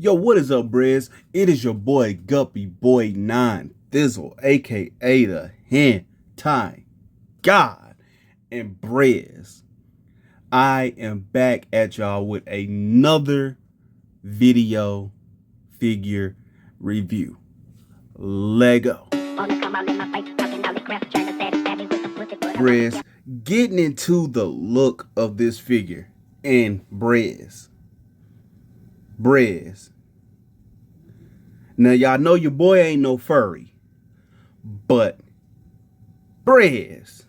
Yo, what is up, Brez? It is your boy Guppy Boy 9 Thizzle, aka the Hentai God. And Brez, I am back at y'all with another video figure review. Lego. Brez, getting into the look of this figure, and Brez. Now, y'all know your boy ain't no furry, but Brez,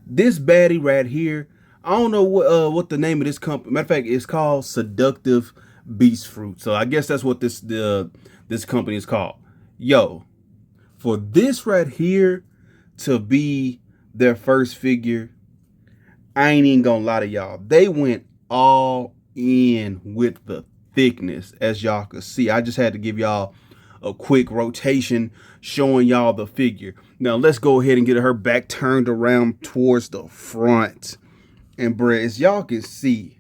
this baddie right here, I don't know what the name of this company. Matter of fact, it's called Seductive Beast Fruit. So I guess that's what this company is called. Yo, for this right here to be their first figure, I ain't even gonna lie to y'all. They went all in with the thickness, as y'all could see. I just had to give y'all a quick rotation showing y'all the figure. Now let's go ahead and get her back turned around towards the front. And bruh, as y'all can see,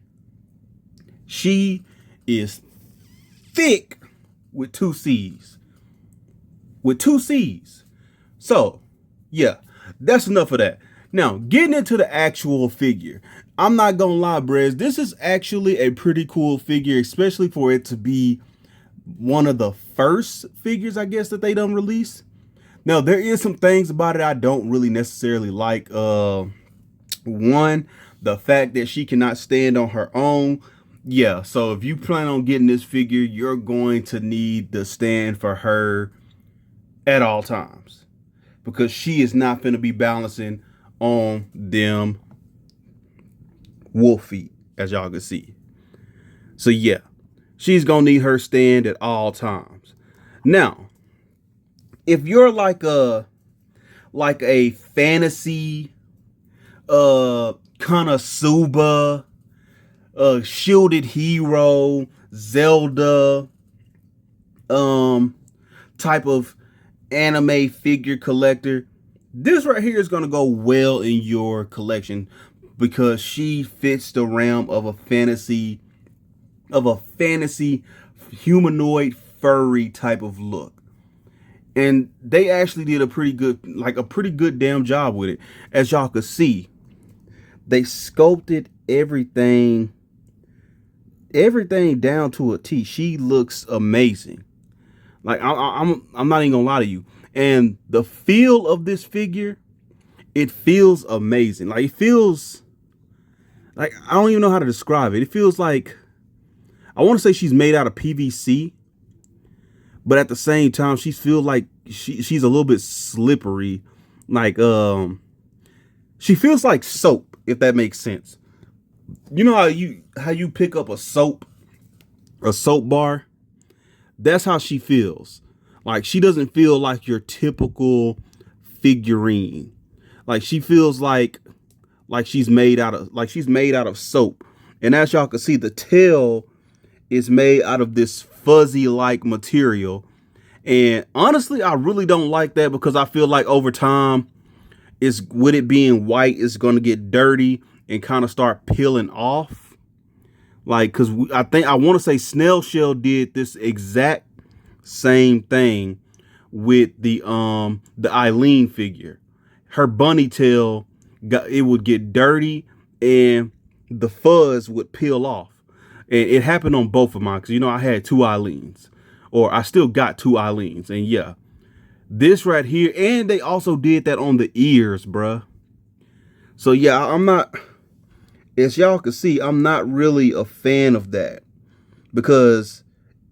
she is thick with two C's. So yeah, that's enough of that. Now, getting into the actual figure, I'm not gonna lie, Brez, this is actually a pretty cool figure, especially for it to be one of the first figures, I guess, that they done release. Now, there is some things about it I don't really necessarily like. One, the fact that she cannot stand on her own. Yeah, so if you plan on getting this figure, you're going to need the stand for her at all times, because she is not going to be balancing on them wolf feet, as y'all can see. So yeah, she's gonna need her stand at all times. Now, if you're like a fantasy Konosuba, shielded hero, Zelda type of anime figure collector, this right here is going to go well in your collection, because she fits the realm of a fantasy humanoid furry type of look. And they actually did a pretty good damn job with it. As y'all could see, they sculpted everything down to a T. She looks amazing. Like, I'm not even gonna lie to you. And the feel of this figure, it feels amazing. Like, it feels like, I don't even know how to describe it. It feels like, I want to say she's made out of PVC, but at the same time, she feels like she's a little bit slippery. Like, she feels like soap, if that makes sense. You know how you pick up a soap bar? That's how she feels. Like, she doesn't feel like your typical figurine. Like, she feels like she's made out of soap. And as y'all can see, the tail is made out of this fuzzy like material. And honestly, I really don't like that, because I feel like over time, with it being white, it's going to get dirty and kind of start peeling off. Like, because I want to say Snail Shell did this exact same thing with the Eileen figure. Her bunny tail would get dirty and the fuzz would peel off. And it happened on both of mine, because, you know, I had two Eileens, or I still got two Eileens. And yeah, this right here, and they also did that on the ears, bruh. So yeah, I'm not, as y'all can see, I'm not really a fan of that, because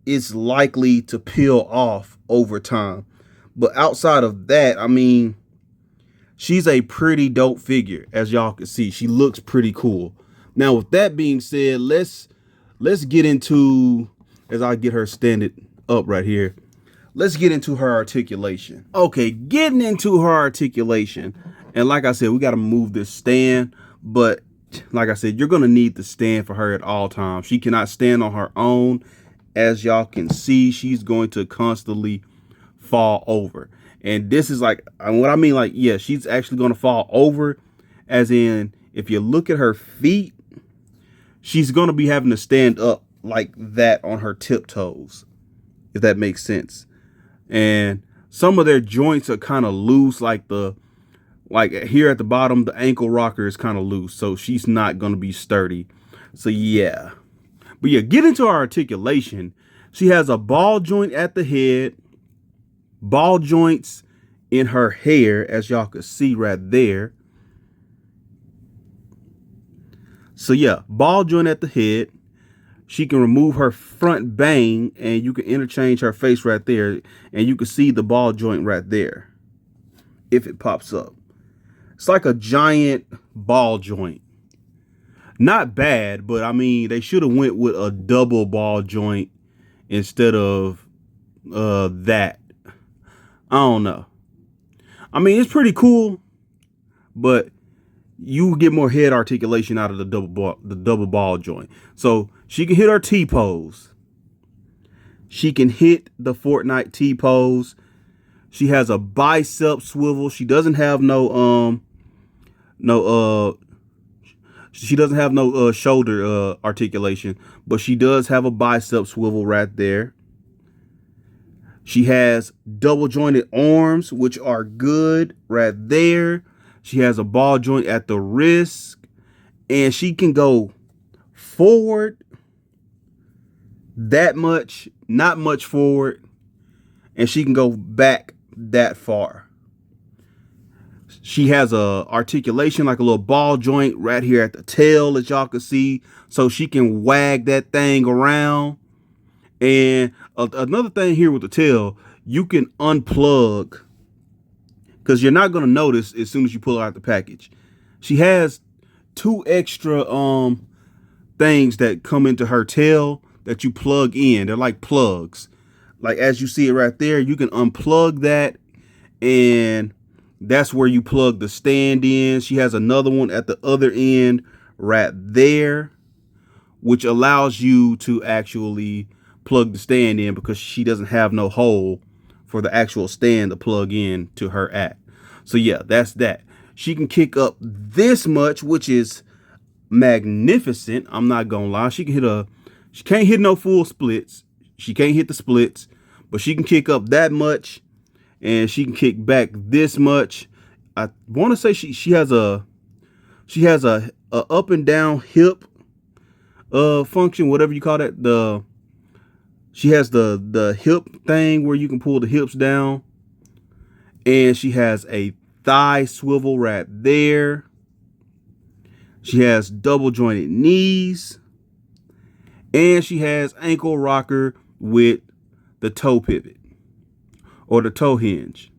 it's likely to peel off over time. But outside of that, I mean, she's a pretty dope figure, as y'all can see. She looks pretty cool. Now, with that being said, let's get into, as I get her standing up right here, let's get into her articulation. Okay, getting into her articulation. And like I said, we got to move this stand. But like I said, you're going to need the stand for her at all times. She cannot stand on her own. As y'all can see, she's going to constantly fall over. And this is like, what I mean, like, yeah, she's actually going to fall over, as in, if you look at her feet, she's going to be having to stand up like that on her tiptoes, if that makes sense. And some of their joints are kind of loose, like here at the bottom, the ankle rocker is kind of loose, so she's not going to be sturdy. So yeah. But yeah, get into our articulation. She has a ball joint at the head, ball joints in her hair, as y'all can see right there. So yeah, ball joint at the head. She can remove her front bang, and you can interchange her face right there, and you can see the ball joint right there if it pops up. It's like a giant ball joint. Not bad, but I mean, they should have went with a double ball joint instead of that. I don't know. I mean, it's pretty cool, but you get more head articulation out of the double ball joint. So she can hit her T pose. She can hit the Fortnite T pose. She has a bicep swivel. She doesn't have no shoulder articulation, but she does have a bicep swivel right there. She has double jointed arms, which are good right there. She has a ball joint at the wrist, and she can go forward that much, not much forward, and she can go back that far. She has a articulation like a little ball joint right here at the tail, as y'all can see, so she can wag that thing around. And another thing here with the tail, you can unplug, because you're not going to notice as soon as you pull her out the package. She has 2 extra things that come into her tail that you plug in. They're like plugs. Like as you see it right there, you can unplug that, and that's where you plug the stand in. She has another one at the other end right there, which allows you to actually plug the stand in, because she doesn't have no hole for the actual stand to plug in to her at. So yeah, that's that. She can kick up this much, which is magnificent. I'm not gonna lie. She can't hit no full splits. She can't hit the splits, but she can kick up that much, and she can kick back this much. I want to say she has a up and down hip function, whatever you call that. She has the hip thing where you can pull the hips down, and she has a thigh swivel right there. She has double jointed knees, and she has ankle rocker with the toe pivot or the toe hinge.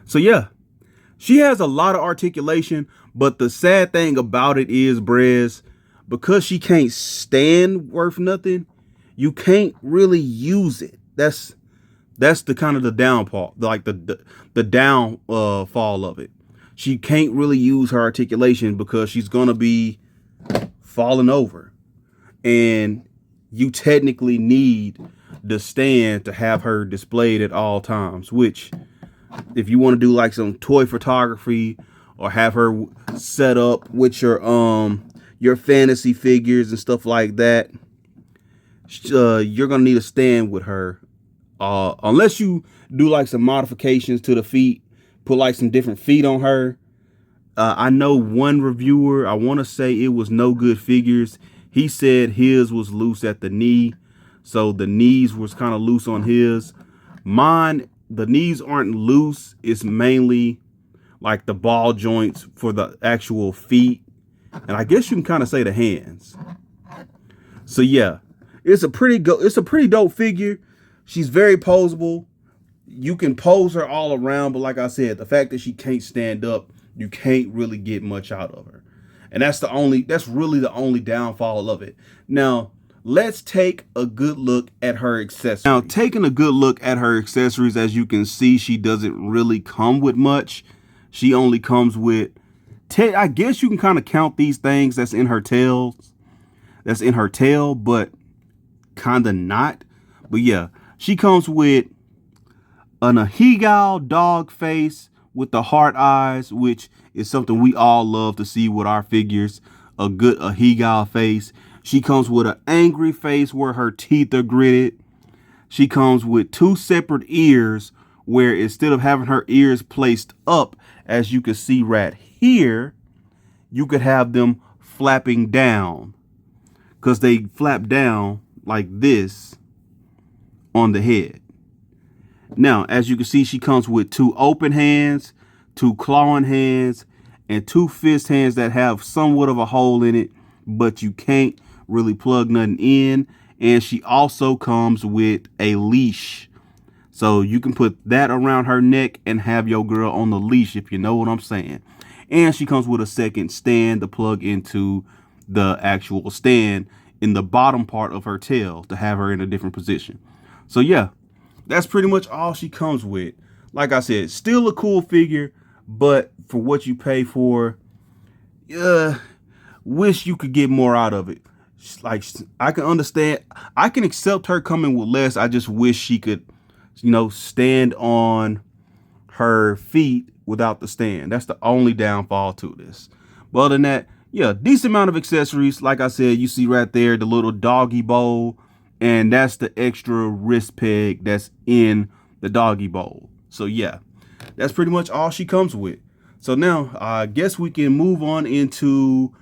So yeah, she has a lot of articulation, but the sad thing about it is, Brez, because she can't stand worth nothing, you can't really use it. That's the kind of the downfall, like the downfall of it. She can't really use her articulation because she's gonna be falling over, and you technically need the stand to have her displayed at all times. Which, if you want to do like some toy photography or have her set up with your fantasy figures and stuff like that, you're gonna need a stand with her, unless you do like some modifications to the feet, put like some different feet on her. I know one reviewer, I want to say it was No Good Figures, he said his was loose at the knee, so the knees was kind of loose on his. Mine, the knees aren't loose. It's mainly like the ball joints for the actual feet, and I guess you can kind of say the hands. So yeah, it's a pretty dope figure. She's very posable. You can pose her all around, but like I said, the fact that she can't stand up, you can't really get much out of her. And that's really the only downfall of it. Now, let's take a good look at her accessories. Now, taking a good look at her accessories, as you can see, she doesn't really come with much. She only comes with, I guess you can kind of count these things that's in her tail, but kind of not. But yeah, she comes with an Ahigal dog face with the heart eyes, which is something we all love to see with our figures. A good Ahigal face. She comes with an angry face where her teeth are gritted. She comes with 2 separate ears where instead of having her ears placed up, as you can see right here, you could have them flapping down because they flap down like this on the head. Now, as you can see, she comes with 2 open hands, 2 clawing hands, and 2 fist hands that have somewhat of a hole in it, but you can't really plug nothing in. And she also comes with a leash. So you can put that around her neck and have your girl on the leash, if you know what I'm saying. And she comes with a second stand to plug into the actual stand in the bottom part of her tail to have her in a different position. So yeah, that's pretty much all she comes with. Like I said, still a cool figure, but for what you pay for, wish you could get more out of it. Like, I can understand, I can accept her coming with less. I just wish she could, stand on her feet without the stand. That's the only downfall to this. But other than that, yeah, decent amount of accessories. Like I said, you see right there the little doggy bowl, and that's the extra wrist peg that's in the doggy bowl. So yeah, that's pretty much all she comes with. So now I guess we can move on into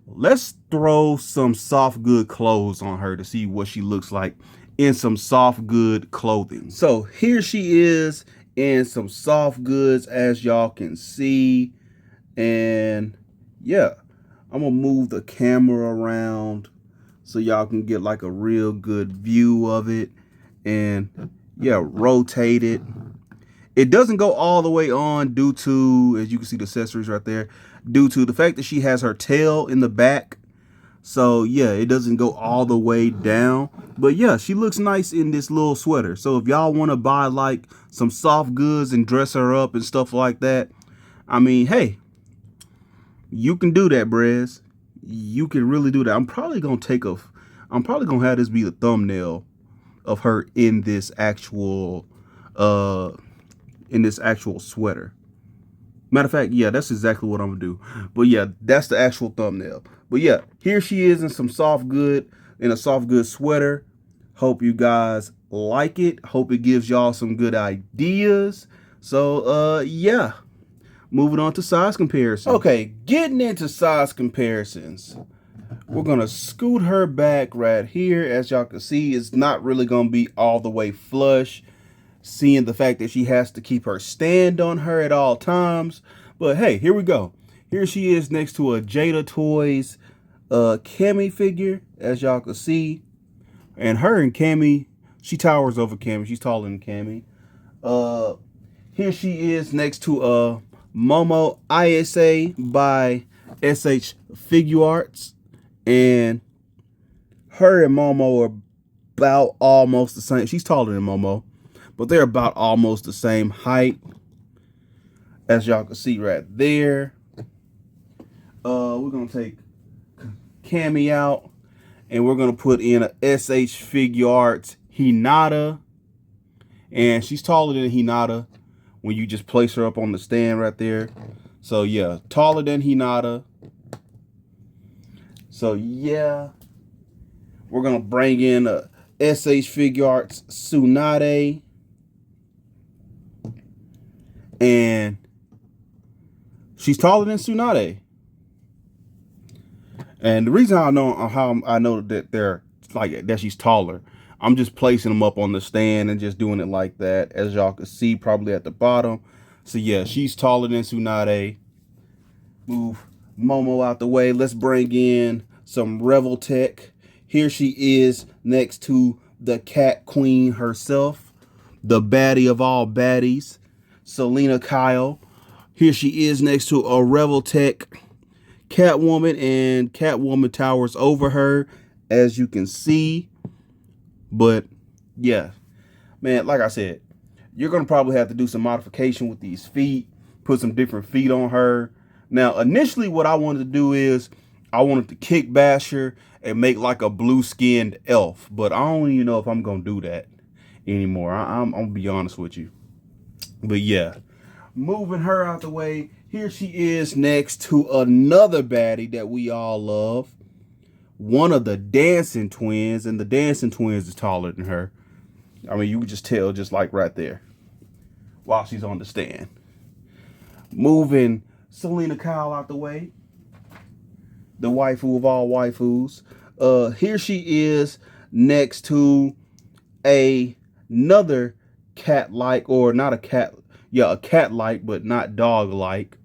let's throw some soft good clothes on her to see what she looks like in some soft good clothing. So here she is in some soft goods, as y'all can see. And yeah, I'm gonna move the camera around so y'all can get like a real good view of it. And yeah, rotate it. It doesn't go all the way on due to, as you can see the accessories right there, due to the fact that she has her tail in the back. So yeah, it doesn't go all the way down. But yeah, she looks nice in this little sweater. So if y'all want to buy like some soft goods and dress her up and stuff like that, I mean, hey, you can do that, Brez. You can really do that. I'm probably gonna have this be the thumbnail of her in this actual sweater. Matter of fact, yeah, that's exactly what I'm gonna do. But yeah, that's the actual thumbnail. But yeah, here she is in some soft good, in a soft good sweater. Hope you guys like it. Hope it gives y'all some good ideas. So yeah, moving on to size comparison. Okay, getting into size comparisons. We're gonna scoot her back right here. As y'all can see, it's not really gonna be all the way flush, seeing the fact that she has to keep her stand on her at all times. But hey, here we go. Here she is next to a Jada Toys Cammy figure, as y'all can see. And her and Cammy, she towers over Cammy. She's taller than Cammy. Here she is next to a Momo ISA by SH Figure Arts. And her and Momo are about almost the same. She's taller than Momo, but they're about almost the same height, as y'all can see right there. We're gonna take Cammy out, and we're gonna put in a SH Figure Arts Hinata, and she's taller than Hinata when you just place her up on the stand right there. So yeah, taller than Hinata. So yeah, we're gonna bring in a SH Figure Arts Tsunade, and she's taller than Tsunade. And the reason how I know that they're like that she's taller, I'm just placing them up on the stand and just doing it like that, as y'all can see probably at the bottom. So yeah, she's taller than Tsunade. Move Momo out the way. Let's bring in some Revel Tech. Here she is next to the Cat Queen herself, the baddie of all baddies, Selena Kyle. Here she is next to a Revel Tech Catwoman, and Catwoman towers over her, as you can see. But yeah, man, like I said, you're gonna probably have to do some modification with these feet, put some different feet on her. Now, initially what I wanted to do is I wanted to kick bash her and make like a blue skinned elf, but I don't even know if I'm gonna do that anymore. I'm gonna be honest with you. But yeah, moving her out the way, here she is next to another baddie that we all love, one of the dancing twins, and the dancing twins is taller than her. I mean, you can just tell just like right there while she's on the stand. Moving Selena Kyle out the way, the waifu of all waifus. Here she is next to another cat-like, or not a cat, yeah, a cat-like, but not dog-like.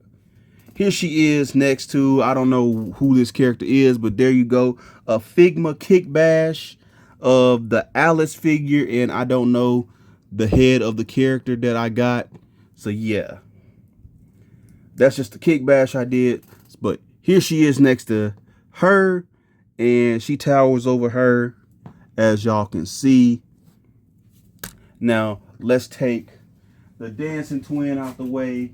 Here she is next to, I don't know who this character is, but there you go, a Figma kick bash of the Alice figure, and I don't know the head of the character that I got. So yeah, that's just the kick bash I did. But here she is next to her, and she towers over her, as y'all can see. Now let's take the dancing twin out the way.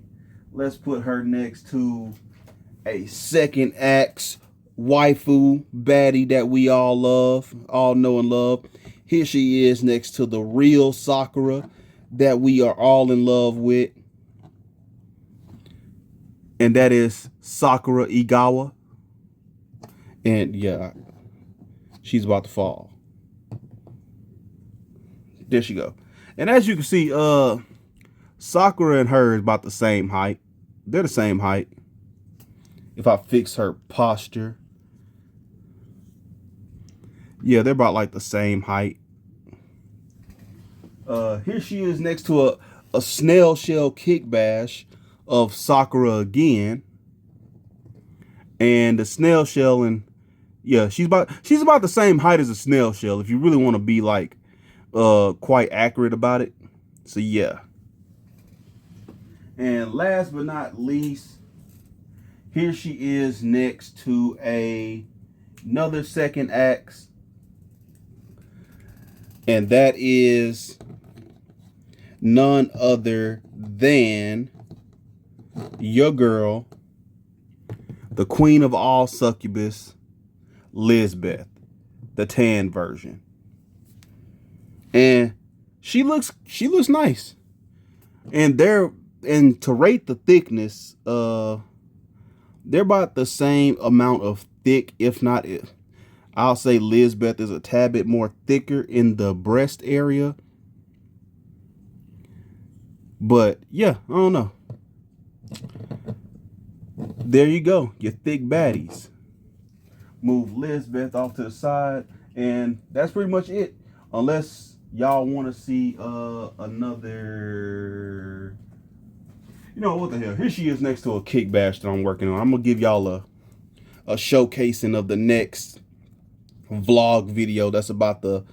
Let's put her next to a second act waifu baddie that we all love, all know and love. Here she is next to the real Sakura that we are all in love with. And that is Sakura Igawa. And yeah, she's about to fall. There she go. And as you can see, Sakura and her is about the same height. They're the same height. If I fix her posture. Yeah, they're about like the same height. Here she is next to a snail shell kick bash of Sakura again. And the snail shell, and yeah, she's about the same height as a snail shell if you really want to be like quite accurate about it. So yeah. And last but not least, here she is next to another second act, and that is none other than your girl, the queen of all succubus, Lisbeth, the tan version. And she looks nice. And to rate the thickness, they're about the same amount of thick, if not, I'll say Lisbeth is a tad bit more thicker in the breast area. But yeah, I don't know. There you go, your thick baddies. Move Lisbeth off to the side, and that's pretty much it. Unless y'all want to see another, you know what the hell. Here she is next to a kick bash that I'm working on. I'm gonna give y'all a showcasing of the next vlog video that's about to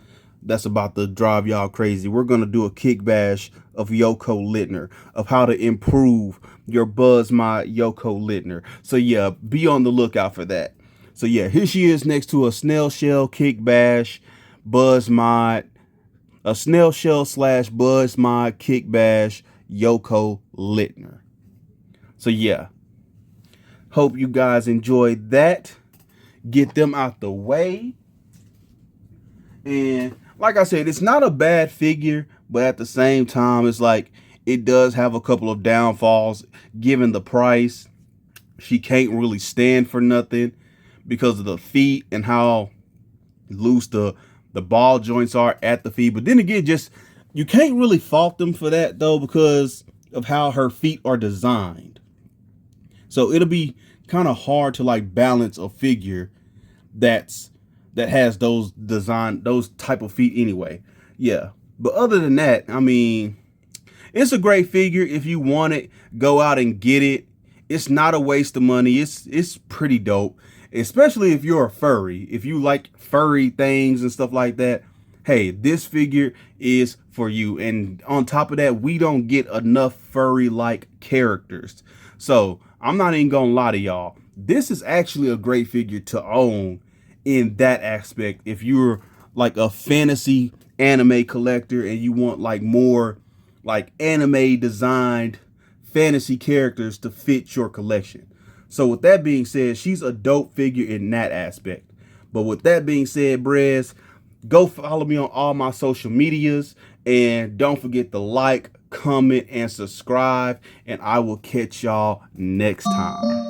drive y'all crazy. We're gonna do a kick bash of Yoko Littner, of how to improve your Buzz Mod Yoko Littner. So yeah, be on the lookout for that. So yeah, here she is next to a snail shell kick bash Buzz Mod, a snail shell / Buzz Mod kick bash Yoko Littner. So yeah, hope you guys enjoyed that. Get them out the way. And like I said, it's not a bad figure, but at the same time, it's like it does have a couple of downfalls given the price. She can't really stand for nothing because of the feet and how loose the ball joints are at the feet. But then again, just you can't really fault them for that though, because of how her feet are designed. So it'll be kind of hard to like balance a figure that has those type of feet anyway. Yeah. But other than that, I mean, it's a great figure. If you want it, go out and get it. It's not a waste of money. It's pretty dope, especially if you're a furry. If you like furry things and stuff like that, hey, this figure is for you. And on top of that, we don't get enough furry-like characters. So I'm not even gonna lie to y'all. This is actually a great figure to own in that aspect. If you're like a fantasy anime collector and you want like more like anime designed fantasy characters to fit your collection. So with that being said, she's a dope figure in that aspect. But with that being said, Brez, go follow me on all my social medias, and don't forget to like, comment, and subscribe, and I will catch y'all next time.